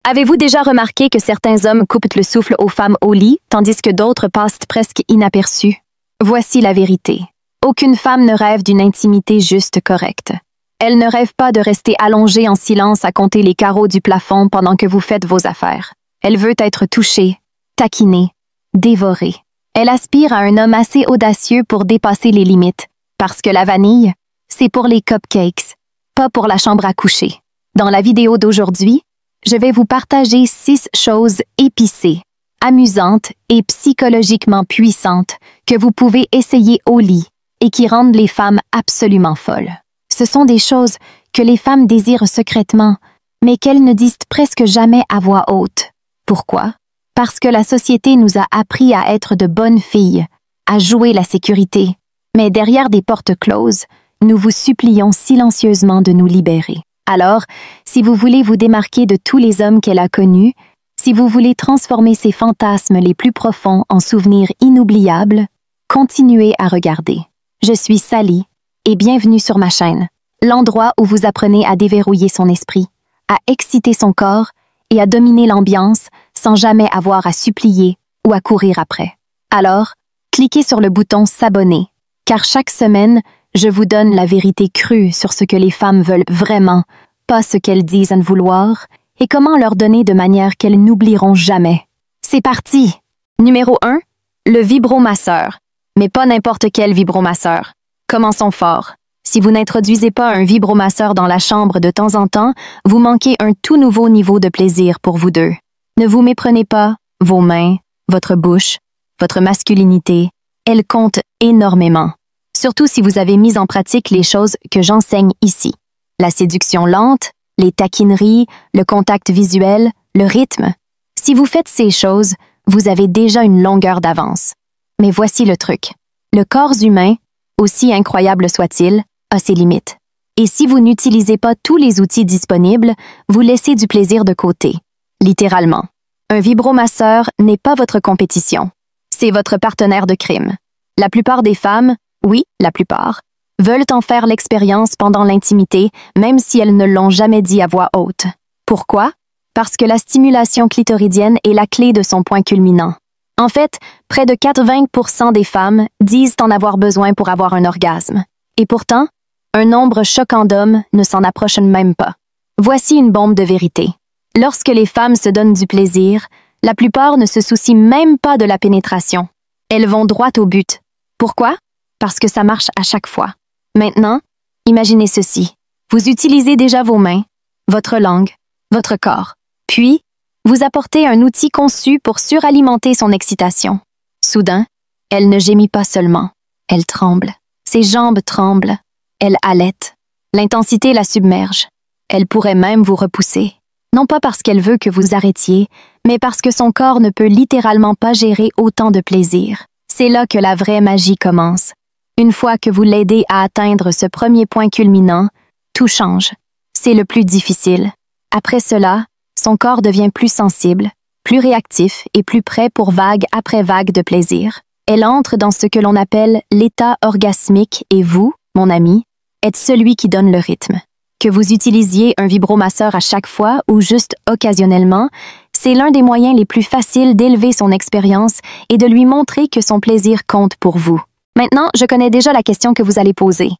Avez-vous déjà remarqué que certains hommes coupent le souffle aux femmes au lit, tandis que d'autres passent presque inaperçus? Voici la vérité. Aucune femme ne rêve d'une intimité juste correcte. Elle ne rêve pas de rester allongée en silence à compter les carreaux du plafond pendant que vous faites vos affaires. Elle veut être touchée, taquinée, dévorée. Elle aspire à un homme assez audacieux pour dépasser les limites, parce que la vanille, c'est pour les cupcakes, pas pour la chambre à coucher. Dans la vidéo d'aujourd'hui, je vais vous partager 6 choses épicées, amusantes et psychologiquement puissantes que vous pouvez essayer au lit et qui rendent les femmes absolument folles. Ce sont des choses que les femmes désirent secrètement, mais qu'elles ne disent presque jamais à voix haute. Pourquoi? Parce que la société nous a appris à être de bonnes filles, à jouer la sécurité. Mais derrière des portes closes, nous vous supplions silencieusement de nous libérer. Alors, si vous voulez vous démarquer de tous les hommes qu'elle a connus, si vous voulez transformer ses fantasmes les plus profonds en souvenirs inoubliables, continuez à regarder. Je suis Sally et bienvenue sur ma chaîne, l'endroit où vous apprenez à déverrouiller son esprit, à exciter son corps et à dominer l'ambiance sans jamais avoir à supplier ou à courir après. Alors, cliquez sur le bouton s'abonner, car chaque semaine, je vous donne la vérité crue sur ce que les femmes veulent vraiment, pas ce qu'elles disent à vouloir, et comment leur donner de manière qu'elles n'oublieront jamais. C'est parti! Numéro 1, le vibromasseur. Mais pas n'importe quel vibromasseur. Commençons fort. Si vous n'introduisez pas un vibromasseur dans la chambre de temps en temps, vous manquez un tout nouveau niveau de plaisir pour vous deux. Ne vous méprenez pas, vos mains, votre bouche, votre masculinité, elles comptent énormément. Surtout si vous avez mis en pratique les choses que j'enseigne ici. La séduction lente, les taquineries, le contact visuel, le rythme. Si vous faites ces choses, vous avez déjà une longueur d'avance. Mais voici le truc. Le corps humain, aussi incroyable soit-il, a ses limites. Et si vous n'utilisez pas tous les outils disponibles, vous laissez du plaisir de côté. Littéralement. Un vibromasseur n'est pas votre compétition. C'est votre partenaire de crime. La plupart des femmes, oui, la plupart, veulent en faire l'expérience pendant l'intimité, même si elles ne l'ont jamais dit à voix haute. Pourquoi? Parce que la stimulation clitoridienne est la clé de son point culminant. En fait, près de 80% des femmes disent en avoir besoin pour avoir un orgasme. Et pourtant, un nombre choquant d'hommes ne s'en approche même pas. Voici une bombe de vérité. Lorsque les femmes se donnent du plaisir, la plupart ne se soucient même pas de la pénétration. Elles vont droit au but. Pourquoi? Parce que ça marche à chaque fois. Maintenant, imaginez ceci. Vous utilisez déjà vos mains, votre langue, votre corps. Puis, vous apportez un outil conçu pour suralimenter son excitation. Soudain, elle ne gémit pas seulement. Elle tremble. Ses jambes tremblent. Elle halète. L'intensité la submerge. Elle pourrait même vous repousser. Non pas parce qu'elle veut que vous arrêtiez, mais parce que son corps ne peut littéralement pas gérer autant de plaisir. C'est là que la vraie magie commence. Une fois que vous l'aidez à atteindre ce premier point culminant, tout change. C'est le plus difficile. Après cela, son corps devient plus sensible, plus réactif et plus prêt pour vague après vague de plaisir. Elle entre dans ce que l'on appelle l'état orgasmique et vous, mon ami, êtes celui qui donne le rythme. Que vous utilisiez un vibromasseur à chaque fois ou juste occasionnellement, c'est l'un des moyens les plus faciles d'élever son expérience et de lui montrer que son plaisir compte pour vous. Maintenant, je connais déjà la question que vous allez poser.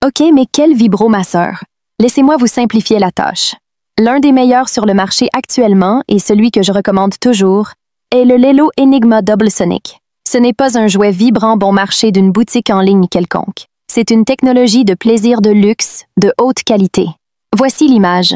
OK, mais quel vibromasseur? Laissez-moi vous simplifier la tâche. L'un des meilleurs sur le marché actuellement, et celui que je recommande toujours, est le Lelo Enigma Double Sonic. Ce n'est pas un jouet vibrant bon marché d'une boutique en ligne quelconque. C'est une technologie de plaisir de luxe, de haute qualité. Voici l'image.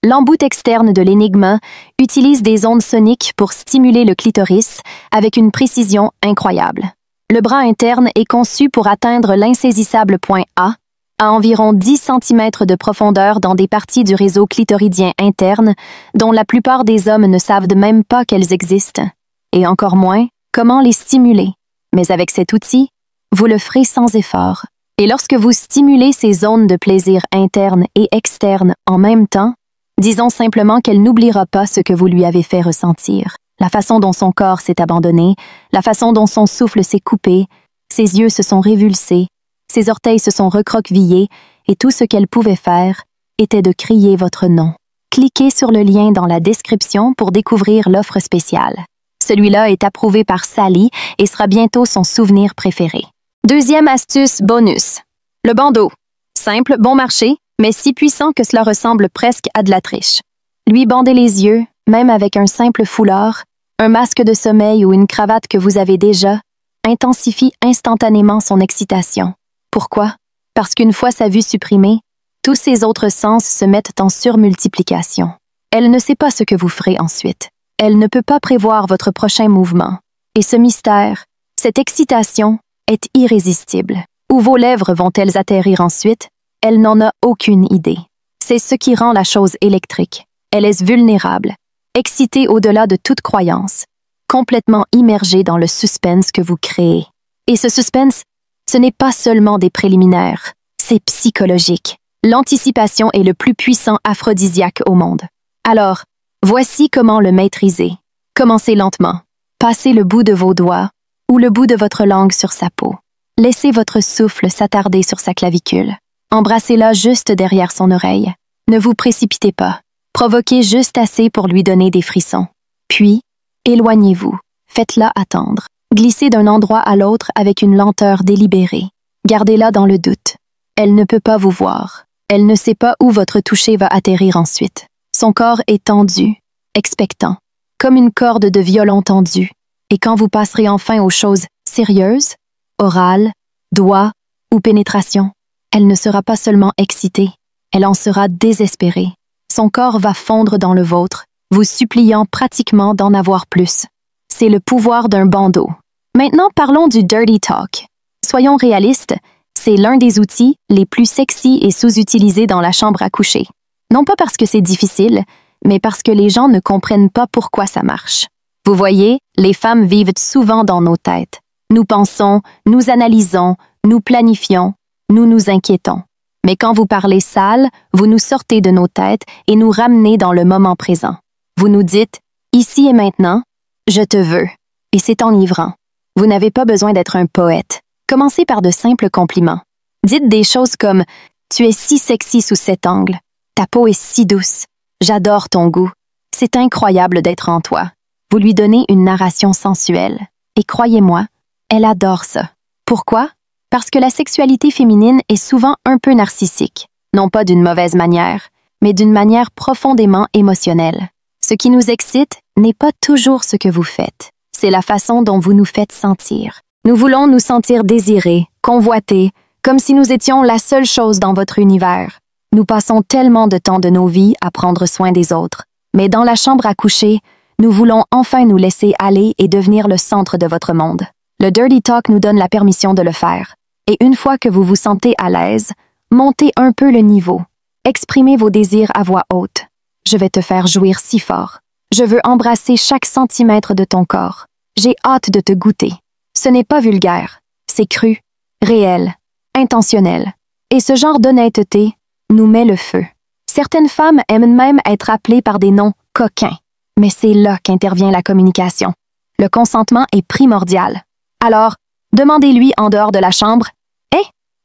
L'embout externe de l'Enigma utilise des ondes soniques pour stimuler le clitoris avec une précision incroyable. Le bras interne est conçu pour atteindre l'insaisissable point A, à environ 10 cm de profondeur dans des parties du réseau clitoridien interne dont la plupart des hommes ne savent même pas qu'elles existent, et encore moins comment les stimuler. Mais avec cet outil, vous le ferez sans effort. Et lorsque vous stimulez ces zones de plaisir interne et externe en même temps, disons simplement qu'elle n'oubliera pas ce que vous lui avez fait ressentir, la façon dont son corps s'est abandonné, la façon dont son souffle s'est coupé, ses yeux se sont révulsés, ses orteils se sont recroquevillés, et tout ce qu'elle pouvait faire était de crier votre nom. cliquez sur le lien dans la description pour découvrir l'offre spéciale. Celui-là est approuvé par Sally et sera bientôt son souvenir préféré. Deuxième astuce bonus. Le bandeau. Simple, bon marché, mais si puissant que cela ressemble presque à de la triche. Lui bander les yeux, même avec un simple foulard, un masque de sommeil ou une cravate que vous avez déjà, intensifie instantanément son excitation. Pourquoi? Parce qu'une fois sa vue supprimée, tous ses autres sens se mettent en surmultiplication. Elle ne sait pas ce que vous ferez ensuite. Elle ne peut pas prévoir votre prochain mouvement. Et ce mystère, cette excitation, est irrésistible. Où vos lèvres vont-elles atterrir ensuite? Elle n'en a aucune idée. C'est ce qui rend la chose électrique. Elle est vulnérable, excitée au-delà de toute croyance, complètement immergée dans le suspense que vous créez. Et ce suspense, ce n'est pas seulement des préliminaires, c'est psychologique. L'anticipation est le plus puissant aphrodisiaque au monde. Alors, voici comment le maîtriser. Commencez lentement. Passez le bout de vos doigts ou le bout de votre langue sur sa peau. Laissez votre souffle s'attarder sur sa clavicule. Embrassez-la juste derrière son oreille. Ne vous précipitez pas. Provoquez juste assez pour lui donner des frissons. Puis, éloignez-vous. Faites-la attendre. Glissez d'un endroit à l'autre avec une lenteur délibérée. Gardez-la dans le doute. Elle ne peut pas vous voir. Elle ne sait pas où votre toucher va atterrir ensuite. Son corps est tendu, expectant, comme une corde de violon tendue. Et quand vous passerez enfin aux choses sérieuses, orales, doigts ou pénétration, elle ne sera pas seulement excitée, elle en sera désespérée. Son corps va fondre dans le vôtre, vous suppliant pratiquement d'en avoir plus. C'est le pouvoir d'un bandeau. Maintenant, parlons du dirty talk. Soyons réalistes, c'est l'un des outils les plus sexy et sous-utilisés dans la chambre à coucher. Non pas parce que c'est difficile, mais parce que les gens ne comprennent pas pourquoi ça marche. Vous voyez, les femmes vivent souvent dans nos têtes. Nous pensons, nous analysons, nous planifions, nous nous inquiétons. Mais quand vous parlez sale, vous nous sortez de nos têtes et nous ramenez dans le moment présent. Vous nous dites, ici et maintenant, je te veux. Et c'est enivrant. Vous n'avez pas besoin d'être un poète. Commencez par de simples compliments. Dites des choses comme « Tu es si sexy sous cet angle. Ta peau est si douce. J'adore ton goût. C'est incroyable d'être en toi. » Vous lui donnez une narration sensuelle. Et croyez-moi, elle adore ça. Pourquoi? Parce que la sexualité féminine est souvent un peu narcissique. Non pas d'une mauvaise manière, mais d'une manière profondément émotionnelle. Ce qui nous excite n'est pas toujours ce que vous faites. C'est la façon dont vous nous faites sentir. Nous voulons nous sentir désirés, convoités, comme si nous étions la seule chose dans votre univers. Nous passons tellement de temps de nos vies à prendre soin des autres. Mais dans la chambre à coucher, nous voulons enfin nous laisser aller et devenir le centre de votre monde. Le Dirty Talk nous donne la permission de le faire. Et une fois que vous vous sentez à l'aise, montez un peu le niveau. Exprimez vos désirs à voix haute. Je vais te faire jouir si fort. Je veux embrasser chaque centimètre de ton corps. J'ai hâte de te goûter. Ce n'est pas vulgaire. C'est cru, réel, intentionnel. Et ce genre d'honnêteté nous met le feu. Certaines femmes aiment même être appelées par des noms coquins. Mais c'est là qu'intervient la communication. Le consentement est primordial. Alors, demandez-lui en dehors de la chambre « Hé,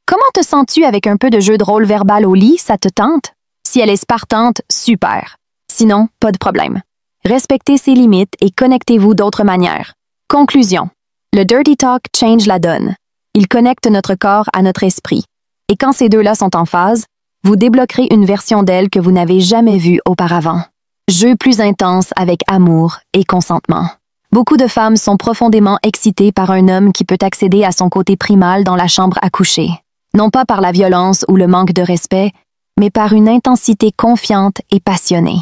comment te sens-tu avec un peu de jeu de rôle verbal au lit, ça te tente? » Si elle est spartante, super. Sinon, pas de problème. Respectez ses limites et connectez-vous d'autres manières. Conclusion. Le Dirty Talk change la donne. Il connecte notre corps à notre esprit. Et quand ces deux-là sont en phase, vous débloquerez une version d'elle que vous n'avez jamais vue auparavant. Jeu plus intense avec amour et consentement. Beaucoup de femmes sont profondément excitées par un homme qui peut accéder à son côté primal dans la chambre à coucher. Non pas par la violence ou le manque de respect, mais par une intensité confiante et passionnée.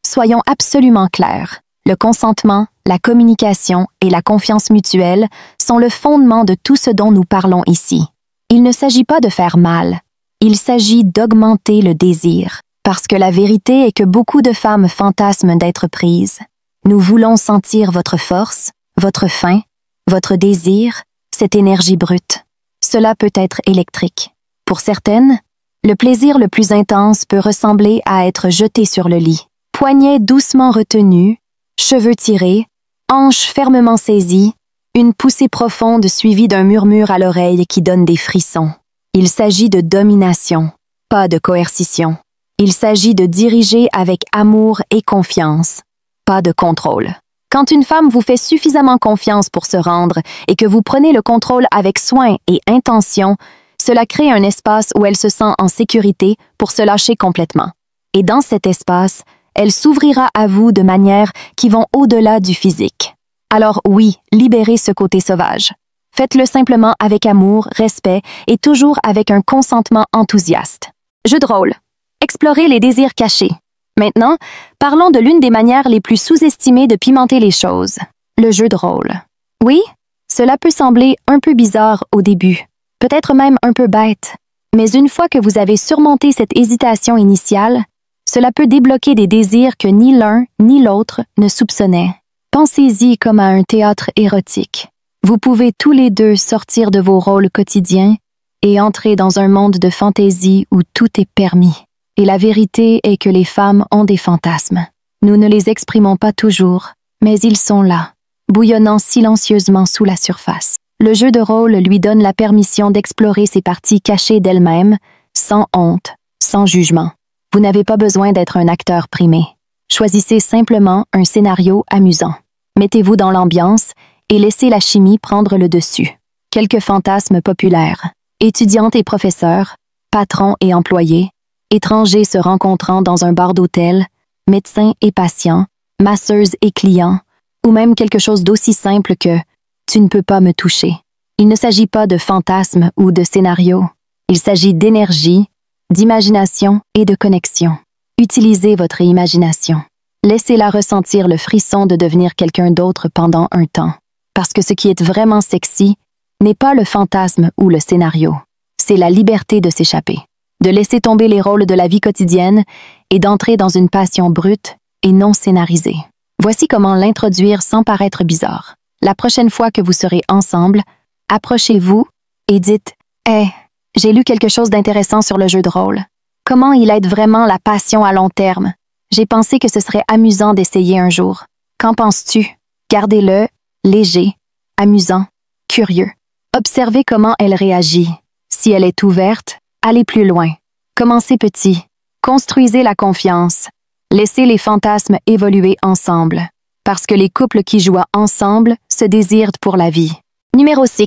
Soyons absolument clairs. Le consentement, la communication et la confiance mutuelle sont le fondement de tout ce dont nous parlons ici. Il ne s'agit pas de faire mal. Il s'agit d'augmenter le désir. Parce que la vérité est que beaucoup de femmes fantasment d'être prises. Nous voulons sentir votre force, votre faim, votre désir, cette énergie brute. Cela peut être électrique. Pour certaines, le plaisir le plus intense peut ressembler à être jeté sur le lit. Poignets doucement retenus, cheveux tirés, hanches fermement saisies, une poussée profonde suivie d'un murmure à l'oreille qui donne des frissons. Il s'agit de domination, pas de coercition. Il s'agit de diriger avec amour et confiance, pas de contrôle. Quand une femme vous fait suffisamment confiance pour se rendre et que vous prenez le contrôle avec soin et intention, cela crée un espace où elle se sent en sécurité pour se lâcher complètement. Et dans cet espace, elle s'ouvrira à vous de manières qui vont au-delà du physique. Alors oui, libérez ce côté sauvage. Faites-le simplement avec amour, respect et toujours avec un consentement enthousiaste. Jeu de rôle. Explorez les désirs cachés. Maintenant, parlons de l'une des manières les plus sous-estimées de pimenter les choses, le jeu de rôle. Oui, cela peut sembler un peu bizarre au début, peut-être même un peu bête, mais une fois que vous avez surmonté cette hésitation initiale, cela peut débloquer des désirs que ni l'un ni l'autre ne soupçonnaient. Pensez-y comme à un théâtre érotique. Vous pouvez tous les deux sortir de vos rôles quotidiens et entrer dans un monde de fantaisie où tout est permis. Et la vérité est que les femmes ont des fantasmes. Nous ne les exprimons pas toujours, mais ils sont là, bouillonnant silencieusement sous la surface. Le jeu de rôle lui donne la permission d'explorer ces parties cachées d'elle-même, sans honte, sans jugement. Vous n'avez pas besoin d'être un acteur primé. Choisissez simplement un scénario amusant. Mettez-vous dans l'ambiance et laissez la chimie prendre le dessus. Quelques fantasmes populaires. Étudiantes et professeurs, patrons et employés, étrangers se rencontrant dans un bar d'hôtel, médecins et patients, masseuses et clients, ou même quelque chose d'aussi simple que « tu ne peux pas me toucher ». Il ne s'agit pas de fantasmes ou de scénarios. Il s'agit d'énergie, d'imagination et de connexion. Utilisez votre imagination. Laissez-la ressentir le frisson de devenir quelqu'un d'autre pendant un temps. Parce que ce qui est vraiment sexy n'est pas le fantasme ou le scénario. C'est la liberté de s'échapper, de laisser tomber les rôles de la vie quotidienne et d'entrer dans une passion brute et non scénarisée. Voici comment l'introduire sans paraître bizarre. La prochaine fois que vous serez ensemble, approchez-vous et dites « Hey, j'ai lu quelque chose d'intéressant sur le jeu de rôle. Comment il aide vraiment la passion à long terme? J'ai pensé que ce serait amusant d'essayer un jour. Qu'en penses-tu? Gardez-le léger, amusant, curieux. Observez comment elle réagit. Si elle est ouverte, allez plus loin. Commencez petit. Construisez la confiance. Laissez les fantasmes évoluer ensemble. Parce que les couples qui jouent ensemble se désirent pour la vie. Numéro 6.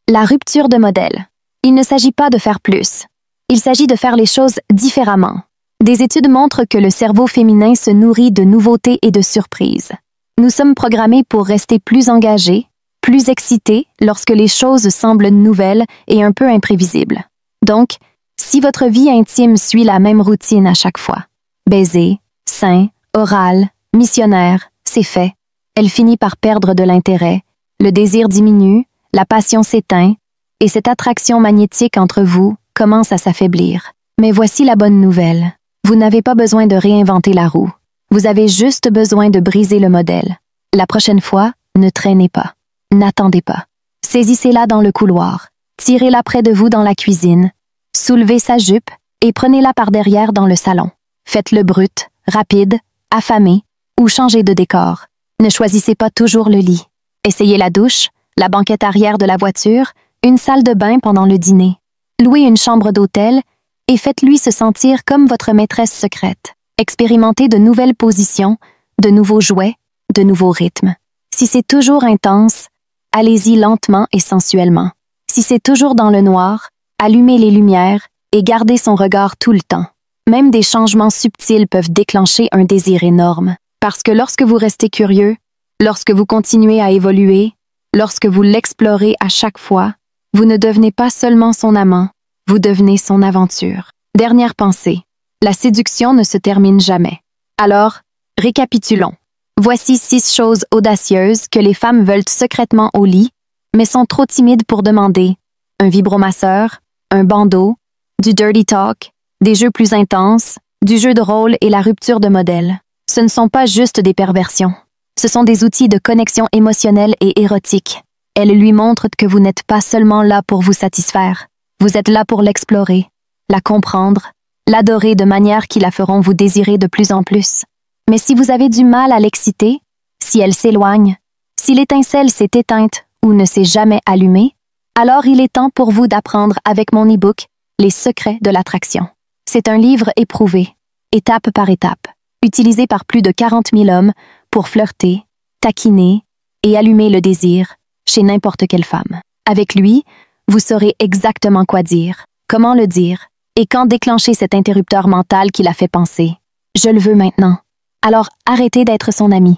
La rupture de modèle. Il ne s'agit pas de faire plus. Il s'agit de faire les choses différemment. Des études montrent que le cerveau féminin se nourrit de nouveautés et de surprises. Nous sommes programmés pour rester plus engagés, plus excités lorsque les choses semblent nouvelles et un peu imprévisibles. Donc, si votre vie intime suit la même routine à chaque fois, baiser, sein, oral, missionnaire, c'est fait, elle finit par perdre de l'intérêt, le désir diminue, la passion s'éteint, et cette attraction magnétique entre vous commence à s'affaiblir. Mais voici la bonne nouvelle. Vous n'avez pas besoin de réinventer la roue. Vous avez juste besoin de briser le modèle. La prochaine fois, ne traînez pas. N'attendez pas. Saisissez-la dans le couloir. Tirez-la près de vous dans la cuisine. Soulevez sa jupe et prenez-la par derrière dans le salon. Faites-le brut, rapide, affamé ou changez de décor. Ne choisissez pas toujours le lit. Essayez la douche, la banquette arrière de la voiture, une salle de bain pendant le dîner. Louez une chambre d'hôtel et faites-lui se sentir comme votre maîtresse secrète. Expérimentez de nouvelles positions, de nouveaux jouets, de nouveaux rythmes. Si c'est toujours intense, allez-y lentement et sensuellement. Si c'est toujours dans le noir, allumez les lumières et gardez son regard tout le temps. Même des changements subtils peuvent déclencher un désir énorme. Parce que lorsque vous restez curieux, lorsque vous continuez à évoluer, lorsque vous l'explorez à chaque fois, vous ne devenez pas seulement son amant, vous devenez son aventure. Dernière pensée. La séduction ne se termine jamais. Alors, récapitulons. Voici 6 choses audacieuses que les femmes veulent secrètement au lit, mais sont trop timides pour demander. Un vibromasseur, un bandeau, du dirty talk, des jeux plus intenses, du jeu de rôle et la rupture de modèle. Ce ne sont pas juste des perversions. Ce sont des outils de connexion émotionnelle et érotique. Elles lui montrent que vous n'êtes pas seulement là pour vous satisfaire. Vous êtes là pour l'explorer, la comprendre, l'adorer de manière qui la feront vous désirer de plus en plus. Mais si vous avez du mal à l'exciter, si elle s'éloigne, si l'étincelle s'est éteinte ou ne s'est jamais allumée, alors il est temps pour vous d'apprendre avec mon e-book « Les secrets de l'attraction ». C'est un livre éprouvé, étape par étape, utilisé par plus de 40 000 hommes pour flirter, taquiner et allumer le désir chez n'importe quelle femme. Avec lui, vous saurez exactement quoi dire, comment le dire et quand déclencher cet interrupteur mental qui l'a fait penser « Je le veux maintenant ». Alors arrêtez d'être son ami,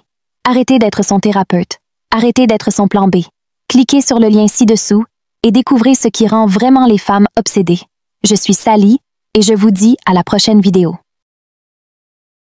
arrêtez d'être son thérapeute, arrêtez d'être son plan B. Cliquez sur le lien ci-dessous et découvrez ce qui rend vraiment les femmes obsédées. Je suis Sally et je vous dis à la prochaine vidéo.